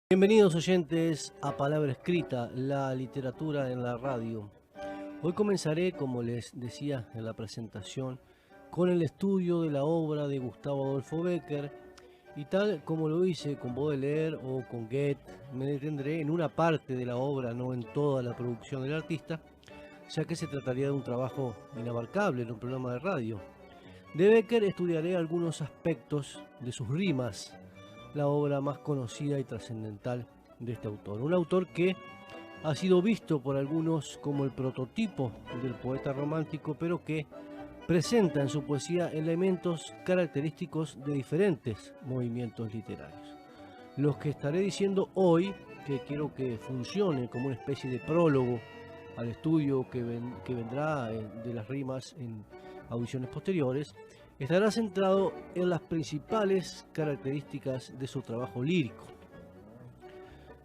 Bienvenidos oyentes a Palabra Escrita, la literatura en la radio. Hoy comenzaré, como les decía en la presentación, con el estudio de la obra de Gustavo Adolfo Bécquer, y tal como lo hice con Baudelaire o con Goethe, me detendré en una parte de la obra, no en toda la producción del artista, ya que se trataría de un trabajo inabarcable en un programa de radio. De Bécquer estudiaré algunos aspectos de sus rimas, la obra más conocida y trascendental de este autor. Un autor que ha sido visto por algunos como el prototipo del poeta romántico, pero que presenta en su poesía elementos característicos de diferentes movimientos literarios. Los que estaré diciendo hoy, que quiero que funcione como una especie de prólogo al estudio que vendrá de las rimas en audiciones posteriores, estará centrado en las principales características de su trabajo lírico.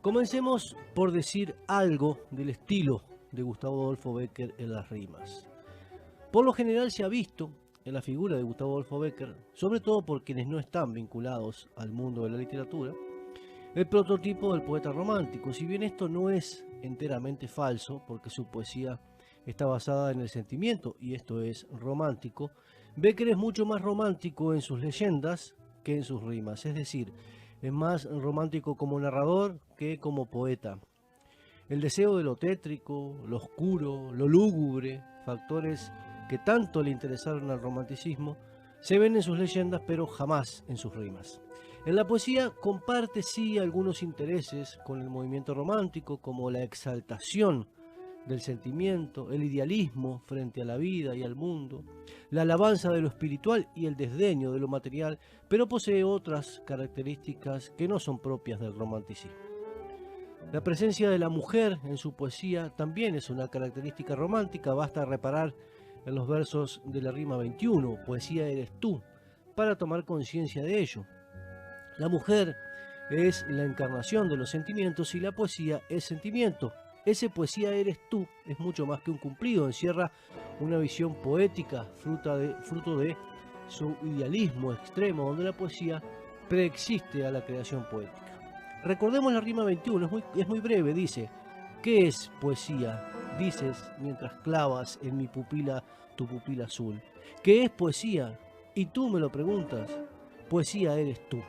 Comencemos por decir algo del estilo de Gustavo Adolfo Bécquer en las rimas. Por lo general se ha visto en la figura de Gustavo Adolfo Bécquer, sobre todo por quienes no están vinculados al mundo de la literatura, el prototipo del poeta romántico. Si bien esto no es enteramente falso, porque su poesía está basada en el sentimiento, y esto es romántico, Bécquer es mucho más romántico en sus leyendas que en sus rimas, es decir, es más romántico como narrador que como poeta. El deseo de lo tétrico, lo oscuro, lo lúgubre, factores que tanto le interesaron al romanticismo, se ven en sus leyendas pero jamás en sus rimas. En la poesía comparte sí algunos intereses con el movimiento romántico, como la exaltación del sentimiento, el idealismo frente a la vida y al mundo, la alabanza de lo espiritual y el desdeño de lo material, pero posee otras características que no son propias del romanticismo. La presencia de la mujer en su poesía también es una característica romántica, basta reparar en los versos de la rima 21, poesía eres tú, para tomar conciencia de ello. La mujer es la encarnación de los sentimientos y la poesía es sentimiento. Ese poesía eres tú es mucho más que un cumplido, encierra una visión poética, fruto de su idealismo extremo, donde la poesía preexiste a la creación poética. Recordemos la rima 21, es muy breve, dice: ¿qué es poesía? Dices mientras clavas en mi pupila tu pupila azul. ¿Qué es poesía? Y tú me lo preguntas, poesía eres tú.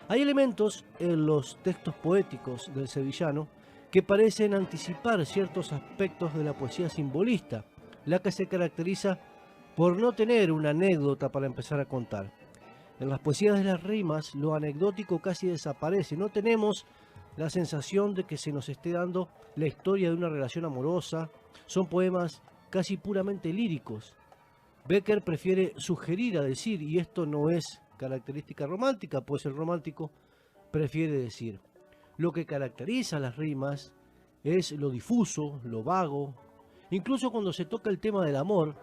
Hay elementos en los textos poéticos del sevillano que parecen anticipar ciertos aspectos de la poesía simbolista, la que se caracteriza por no tener una anécdota para empezar a contar. En las poesías de las rimas, lo anecdótico casi desaparece. No tenemos la sensación de que se nos esté dando la historia de una relación amorosa. Son poemas casi puramente líricos. Bécquer prefiere sugerir a decir, y esto no es característica romántica, pues el romántico prefiere decir. Lo que caracteriza las rimas es lo difuso, lo vago. Incluso cuando se toca el tema del amor,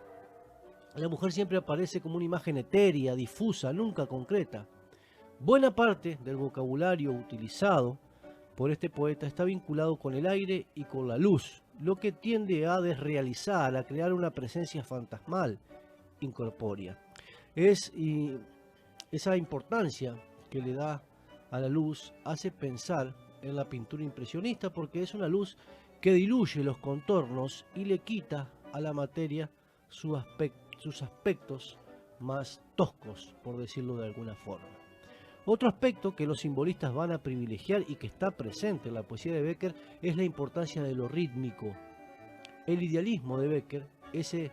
la mujer siempre aparece como una imagen etérea, difusa, nunca concreta. Buena parte del vocabulario utilizado por este poeta está vinculado con el aire y con la luz, lo que tiende a desrealizar, a crear una presencia fantasmal, incorpórea. Esa importancia que le da a la luz hace pensar en la pintura impresionista, porque es una luz que diluye los contornos y le quita a la materia sus aspectos más toscos, por decirlo de alguna forma. Otro aspecto que los simbolistas van a privilegiar y que está presente en la poesía de Bécquer es la importancia de lo rítmico. El idealismo de Bécquer, ese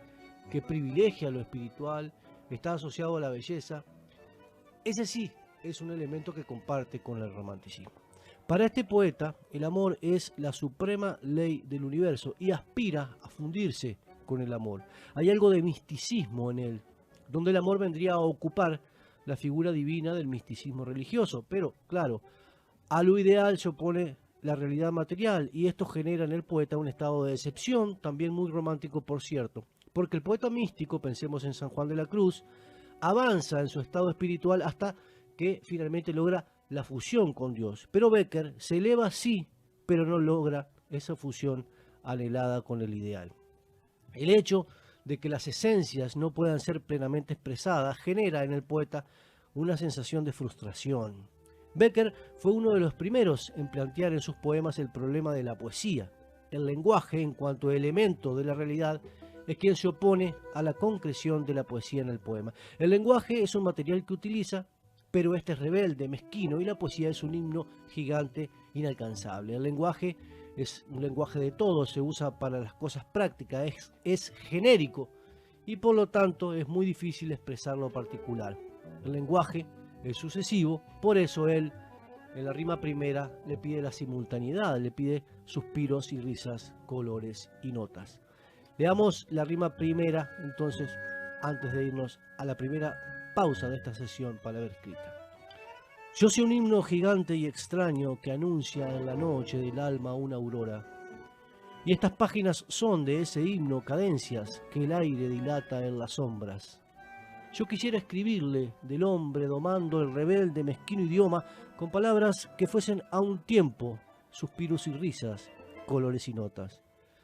que privilegia lo espiritual, está asociado a la belleza, ese sí es un elemento que comparte con el romanticismo. Para este poeta, el amor es la suprema ley del universo y aspira a fundirse con el amor. Hay algo de misticismo en él, donde el amor vendría a ocupar la figura divina del misticismo religioso, pero claro, a lo ideal se opone la realidad material, y esto genera en el poeta un estado de decepción, también muy romántico por cierto, porque el poeta místico, pensemos en San Juan de la Cruz, avanza en su estado espiritual hasta que finalmente logra la fusión con Dios. Pero Bécquer se eleva sí, pero no logra esa fusión anhelada con el ideal. El hecho de que las esencias no puedan ser plenamente expresadas genera en el poeta una sensación de frustración. Becker fue uno de los primeros en plantear en sus poemas el problema de la poesía. El lenguaje, en cuanto a elemento de la realidad, es quien se opone a la concreción de la poesía en el poema. El lenguaje es un material que utiliza, pero este es rebelde, mezquino, y la poesía es un himno gigante, inalcanzable. El lenguaje es un lenguaje de todo, se usa para las cosas prácticas, es genérico, y por lo tanto es muy difícil expresar lo particular. El lenguaje es sucesivo, por eso él, en la rima primera, le pide la simultaneidad, le pide suspiros y risas, colores y notas. Leamos la rima primera, entonces, antes de irnos a la primera pausa de esta sesión palabra escrita. Yo soy un himno gigante y extraño que anuncia en la noche del alma una aurora. Y estas páginas son de ese himno cadencias que el aire dilata en las sombras. Yo quisiera escribirle del hombre domando el rebelde mezquino idioma con palabras que fuesen a un tiempo suspiros y risas, colores y notas.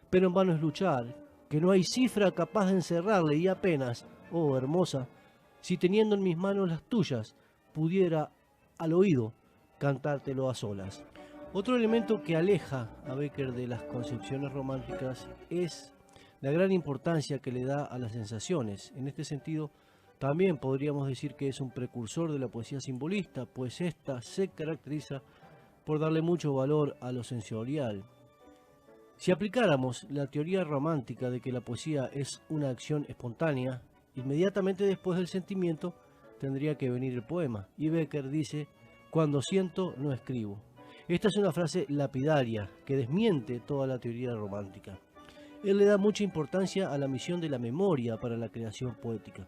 Pero en vano es luchar, que no hay cifra capaz de encerrarle y apenas, oh hermosa, si teniendo en mis manos las tuyas, pudiera al oído cantártelo a solas. Otro elemento que aleja a Becker de las concepciones románticas es la gran importancia que le da a las sensaciones. En este sentido, también podríamos decir que es un precursor de la poesía simbolista, pues ésta se caracteriza por darle mucho valor a lo sensorial. Si aplicáramos la teoría romántica de que la poesía es una acción espontánea, inmediatamente después del sentimiento tendría que venir el poema. Y Becker dice, cuando siento, no escribo. Esta es una frase lapidaria que desmiente toda la teoría romántica. Él le da mucha importancia a la misión de la memoria para la creación poética.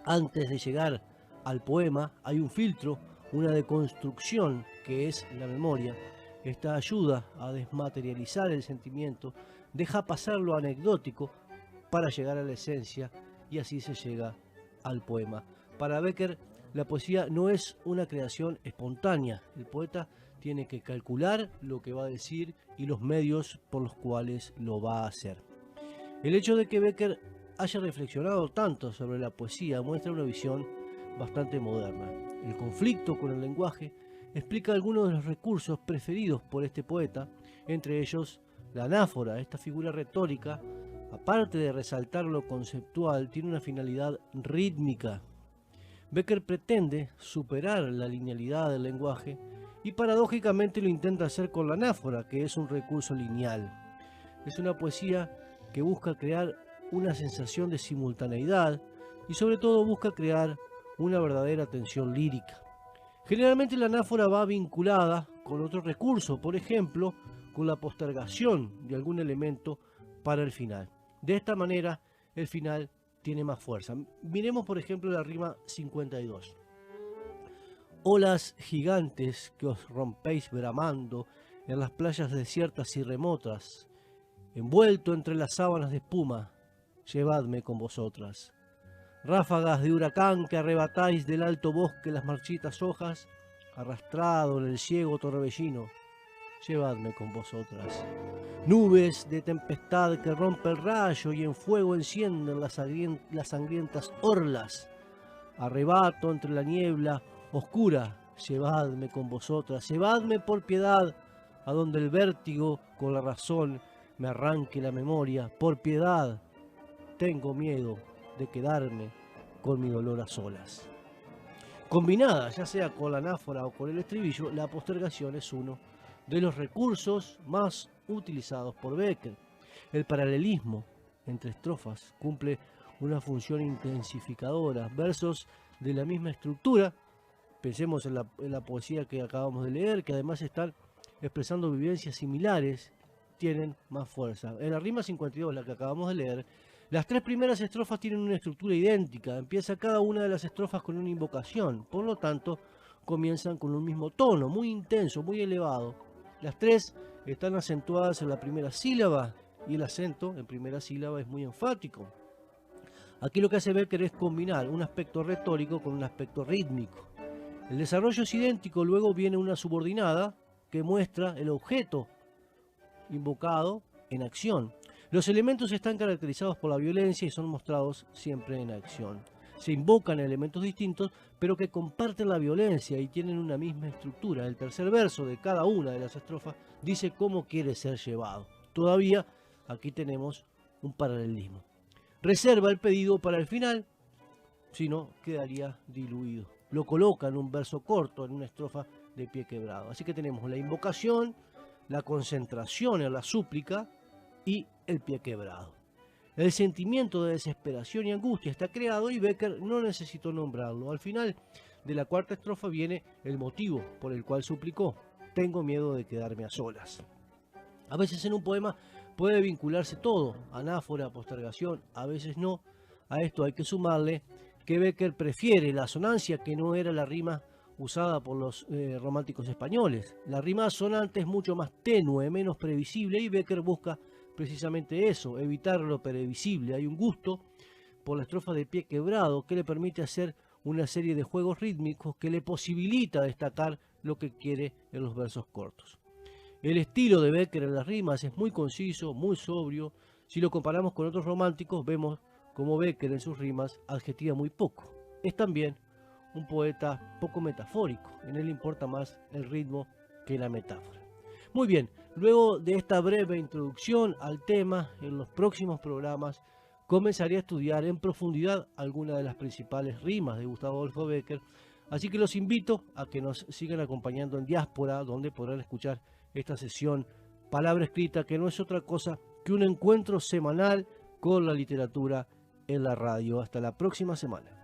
Antes de llegar al poema hay un filtro, una deconstrucción que es la memoria. Esta ayuda a desmaterializar el sentimiento, deja pasar lo anecdótico para llegar a la esencia y así se llega al poema. Para Becker, la poesía no es una creación espontánea. El poeta tiene que calcular lo que va a decir y los medios por los cuales lo va a hacer. El hecho de que Becker haya reflexionado tanto sobre la poesía muestra una visión bastante moderna. El conflicto con el lenguaje explica algunos de los recursos preferidos por este poeta, entre ellos la anáfora. Esta figura retórica, aparte de resaltar lo conceptual, tiene una finalidad rítmica. Becker pretende superar la linealidad del lenguaje y paradójicamente lo intenta hacer con la anáfora, que es un recurso lineal. Es una poesía que busca crear una sensación de simultaneidad y sobre todo busca crear una verdadera tensión lírica. Generalmente la anáfora va vinculada con otro recurso, por ejemplo, con la postergación de algún elemento para el final. De esta manera, el final tiene más fuerza. Miremos, por ejemplo, la rima 52. Olas gigantes que os rompéis bramando en las playas desiertas y remotas, envuelto entre las sábanas de espuma, llevadme con vosotras. Ráfagas de huracán que arrebatáis del alto bosque las marchitas hojas, arrastrado en el ciego torbellino, llevadme con vosotras. Nubes de tempestad que rompe el rayo y en fuego encienden las sangrientas orlas, arrebato entre la niebla oscura, llevadme con vosotras, llevadme por piedad, a donde el vértigo con la razón me arranque la memoria, por piedad, tengo miedo de quedarme con mi dolor a solas. Combinada ya sea con la anáfora o con el estribillo, la postergación es uno de los recursos más utilizados por Becker. El paralelismo entre estrofas cumple una función intensificadora. Versos de la misma estructura, pensemos en la poesía que acabamos de leer, que además están expresando vivencias similares, tienen más fuerza. En la rima 52, la que acabamos de leer, las tres primeras estrofas tienen una estructura idéntica. Empieza cada una de las estrofas con una invocación. Por lo tanto, comienzan con un mismo tono, muy intenso, muy elevado. Las tres están acentuadas en la primera sílaba y el acento en primera sílaba es muy enfático. Aquí lo que hace Becker es combinar un aspecto retórico con un aspecto rítmico. El desarrollo es idéntico, luego viene una subordinada que muestra el objeto invocado en acción. Los elementos están caracterizados por la violencia y son mostrados siempre en acción. se invocan elementos distintos, pero que comparten la violencia y tienen una misma estructura. El tercer verso de cada una de las estrofas dice cómo quiere ser llevado. Todavía aquí tenemos un paralelismo. Reserva el pedido para el final, si no quedaría diluido. Lo coloca en un verso corto, en una estrofa de pie quebrado. Así que tenemos la invocación, la concentración en la súplica y el pie quebrado. El sentimiento de desesperación y angustia está creado y Bécquer no necesitó nombrarlo. Al final de la cuarta estrofa viene el motivo por el cual suplicó: tengo miedo de quedarme a solas. A veces en un poema puede vincularse todo, anáfora, postergación, a veces no. A esto hay que sumarle que Bécquer prefiere la asonancia, que no era la rima usada por los románticos españoles. La rima asonante es mucho más tenue, menos previsible, y Bécquer busca precisamente eso, evitar lo previsible. Hay un gusto por la estrofa de pie quebrado que le permite hacer una serie de juegos rítmicos que le posibilita destacar lo que quiere en los versos cortos. El estilo de Bécquer en las rimas es muy conciso, muy sobrio. Si lo comparamos con otros románticos, vemos como Bécquer en sus rimas adjetiva muy poco. Es también un poeta poco metafórico. En él importa más el ritmo que la metáfora. Muy bien, luego de esta breve introducción al tema, en los próximos programas comenzaré a estudiar en profundidad algunas de las principales rimas de Gustavo Adolfo Bécquer. Así que los invito a que nos sigan acompañando en Diáspora, donde podrán escuchar esta sesión Palabra Escrita, que no es otra cosa que un encuentro semanal con la literatura en la radio. Hasta la próxima semana.